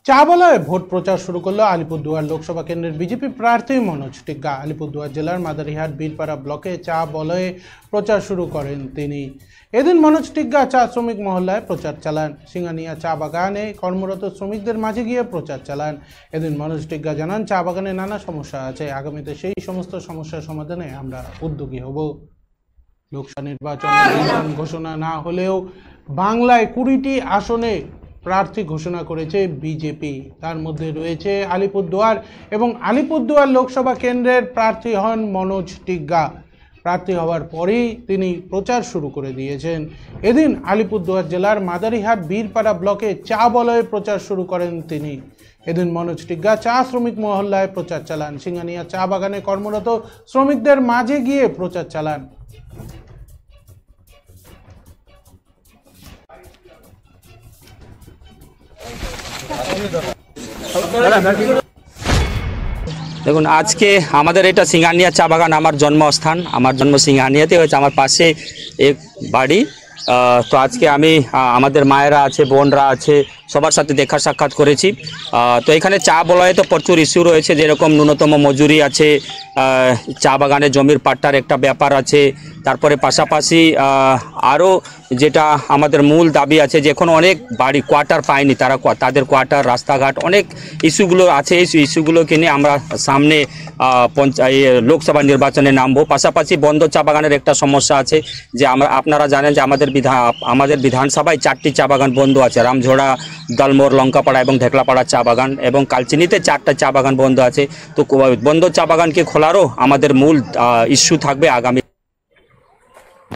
চাবলায় vote প্রচার শুরু করলো আলিপুরদুয়ার লোকসভা কেন্দ্রের বিজেপি প্রার্থী মনোজ টিগ্গা। আলিপুরদুয়ার জেলার মাদারিহাট বীরপাড়া ব্লকে চা বলয়ে প্রচার শুরু করেন তিনি। এদিন মনোজ টিগ্গা চা শ্রমিক মহল্লায় প্রচার চালান। সিঙ্গানিয়া চা বাগানে কর্মরত শ্রমিকদের মাঝে গিয়ে প্রচার চালান। এদিন মনোজ টিগ্গা জানান, চা বাগানে নানা সমস্যা আছে, আগামীতে সেই সমস্ত সমস্যার সমাধানে আমরা উদ্যোগী হব। লোকসভা নির্বাচন ঘোষণা না হলেও বাংলায় 20টি আসনে প্রার্থী ঘোষণা করেছে বিজেপি। তার মধ্যে রয়েছে আলিপুরদুয়ার, এবং আলিপুরদুয়ার লোকসভা কেন্দ্রের প্রার্থী হন মনোজ টিগ্গা। প্রার্থী হওয়ার পরেই তিনি প্রচার শুরু করে দিয়েছেন। এদিন আলিপুরদুয়ার জেলার মাদারিহাট বীরপাড়া ব্লকে চা বলয়ে প্রচার শুরু করেন তিনি। এদিন মনোজ টিগ্গা চা শ্রমিক মহল্লায় প্রচার চালান। সিঙ্গানিয়া চা বাগানে কর্মরত শ্রমিকদের মাঝে গিয়ে প্রচার চালান। দেখুন, আজকে আমাদের এটা সিঙ্গানিয়া চা বাগান, আমার জন্মস্থান। আমার জন্ম সিঙ্গানিয়াতে হয়েছে, আমার পাশে এক বাড়ি। তো আজকে আমি আমাদের মায়েরা আছে, বোনরা আছে, সবার সাথে দেখা সাক্ষাৎ করেছি। তো এখানে চা বলয়ে তো প্রচুর ইস্যু রয়েছে, যেরকম ন্যূনতম মজুরি আছে, চা বাগানে জমির পাট্টার একটা ব্যাপার আছে, তারপরে পাশাপাশি আরও যেটা আমাদের মূল দাবি আছে যে এখন অনেক বাড়ি কোয়ার্টার পায়নি, তাদের কোয়ার্টার, রাস্তাঘাট, অনেক ইস্যুগুলো আছে। এই ইস্যুগুলোকে নিয়ে আমরা সামনে লোকসভা নির্বাচনে নামবো। পাশাপাশি বন্ধ চা বাগানের একটা সমস্যা আছে, যে আপনারা জানেন যে আমাদের বিধানসভায় 4টি চা বাগান বন্ধ আছে, রামঝোড়া, দলমোর, লঙ্কাপাড়া এবং ঢেকলাপাড়া চা বাগান, এবং কালচিনিতে 4টা চা বাগান বন্ধ আছে। তো বন্ধ চা বাগানকে খোলারও আমাদের মূল ইস্যু থাকবে আগামী।